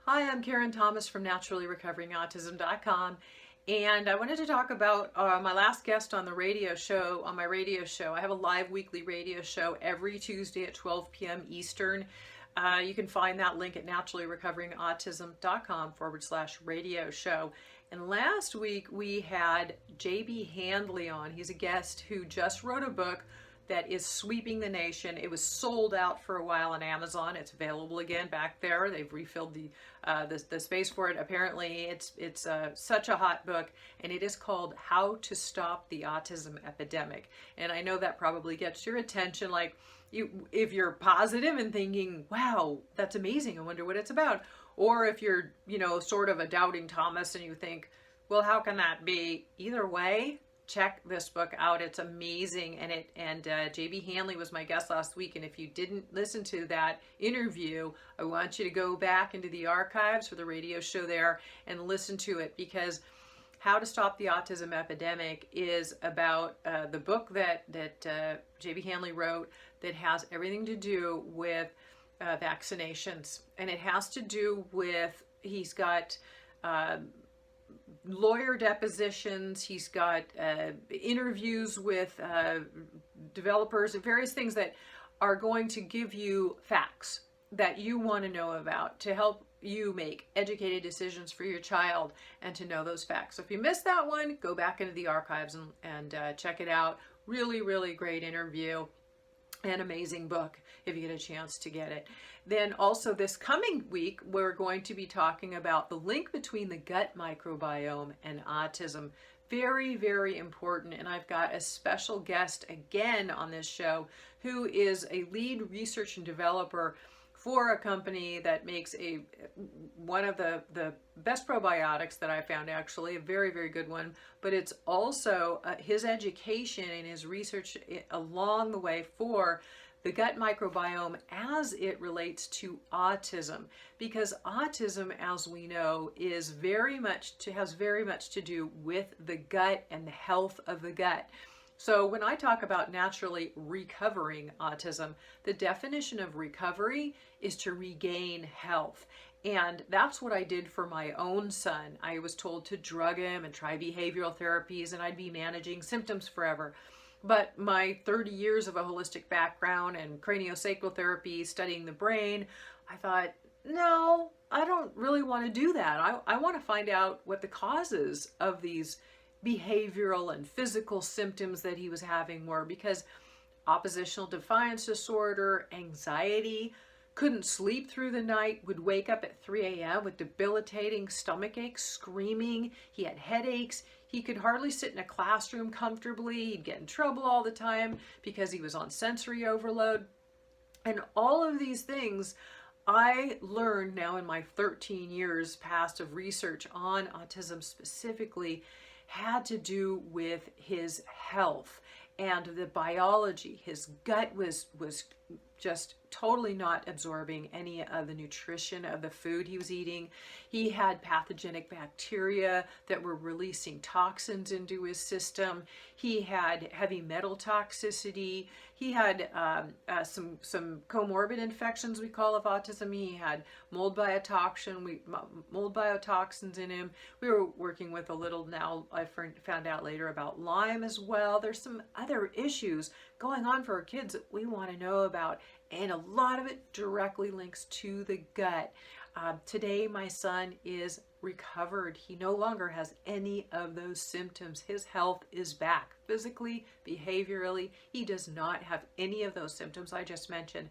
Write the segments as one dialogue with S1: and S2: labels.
S1: Hi, I'm Karen Thomas from naturallyrecoveringautism.com, and I wanted to talk about my last guest on the radio show, on my radio show. I have a live weekly radio show every Tuesday at 12 p.m. Eastern. You can find that link at naturallyrecoveringautism.com/radio show. And last week we had JB Handley on. He's a guest who just wrote a book that is sweeping the nation. It was sold out for a while on Amazon. It's available again back there. They've refilled the space for it. Apparently, it's such a hot book, and it is called How to Stop the Autism Epidemic. And I know that probably gets your attention, like if you're positive and thinking, "Wow, that's amazing. I wonder what it's about," or if you're sort of a doubting Thomas and you think, "Well, how can that be?" Either way, check this book out. It's amazing. And JB Handley was my guest last week. And if you didn't listen to that interview, I want you to go back into the archives for the radio show there and listen to it, because How to Stop the Autism Epidemic is about the book that JB Handley wrote that has everything to do with vaccinations. And it has to do with, he's got lawyer depositions, he's got interviews with developers and various things that are going to give you facts that you want to know about to help you make educated decisions for your child and to know those facts. So if you missed that one, go back into the archives and check it out. Really, really great interview. An amazing book if you get a chance to get it. Then also this coming week, we're going to be talking about the link between the gut microbiome and autism. Very, very important. And I've got a special guest again on this show who is a lead research and developer for a company that makes one of the best probiotics that I found, actually, a very, very good one. But it's also his education and his research along the way for the gut microbiome as it relates to autism, because autism, as we know, has very much to do with the gut and the health of the gut. So when I talk about naturally recovering autism, the definition of recovery is to regain health. And that's what I did for my own son. I was told to drug him and try behavioral therapies, and I'd be managing symptoms forever. But my 30 years of a holistic background and craniosacral therapy, studying the brain, I thought, no, I don't really want to do that. I want to find out what the causes of these behavioral and physical symptoms that he was having were, because oppositional defiance disorder, anxiety, couldn't sleep through the night, would wake up at 3 a.m. with debilitating stomach aches, screaming. He had headaches. He could hardly sit in a classroom comfortably. He'd get in trouble all the time because he was on sensory overload. And all of these things I learned now in my 13 years past of research on autism specifically had to do with his health and the biology. His gut was just totally not absorbing any of the nutrition of the food he was eating. He had pathogenic bacteria that were releasing toxins into his system. He had heavy metal toxicity. He had some comorbid infections, we call, of autism. He had mold biotoxins in him. We were working with a little, now I found out later, about Lyme as well. There's some other issues going on for our kids that we want to know about, and a lot of it directly links to the gut. Today my son is recovered. He no longer has any of those symptoms. His health is back, physically, behaviorally. He does not have any of those symptoms I just mentioned.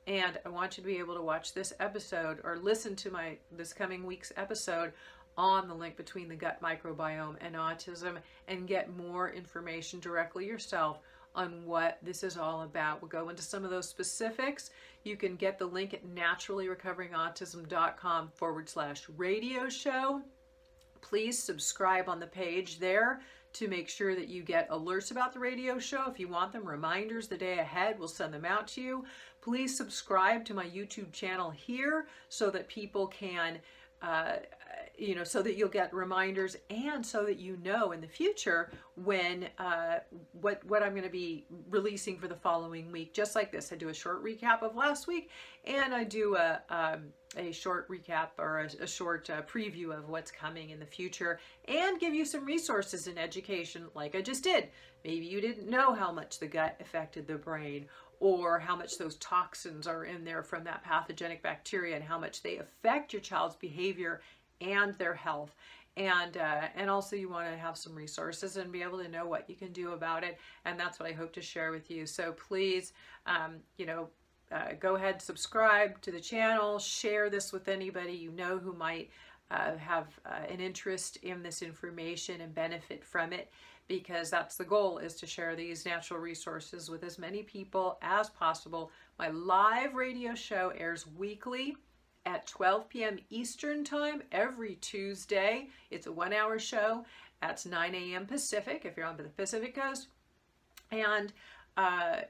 S1: And I want you to be able to watch this episode or listen to this coming week's episode on the link between the gut microbiome and autism and get more information directly yourself on what this is all about. We'll go into some of those specifics. You can get the link at naturallyrecoveringautism.com/radio show. Please subscribe on the page there to make sure that you get alerts about the radio show. If you want them, reminders the day ahead, we'll send them out to you. Please subscribe to my YouTube channel here so that people can so that you'll get reminders, and so that you know in the future when what I'm going to be releasing for the following week. Just like this, I do a short recap of last week, and I do a short recap, or a short preview of what's coming in the future, and give you some resources in education like I just did. Maybe you didn't know how much the gut affected the brain, or how much those toxins are in there from that pathogenic bacteria, and how much they affect your child's behavior and their health. And also you want to have some resources and be able to know what you can do about it. And that's what I hope to share with you. So please, go ahead, subscribe to the channel, share this with anybody you know who might have an interest in this information and benefit from it, because that's the goal, is to share these natural resources with as many people as possible. My live radio show airs weekly at 12 p.m. Eastern Time every Tuesday. It's a 1-hour show. That's 9 a.m. Pacific if you're on the Pacific Coast. And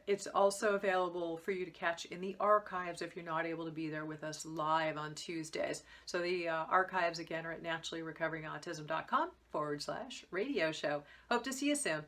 S1: it's also available for you to catch in the archives if you're not able to be there with us live on Tuesdays. So the archives again are at naturallyrecoveringautism.com/radio show. Hope to see you soon.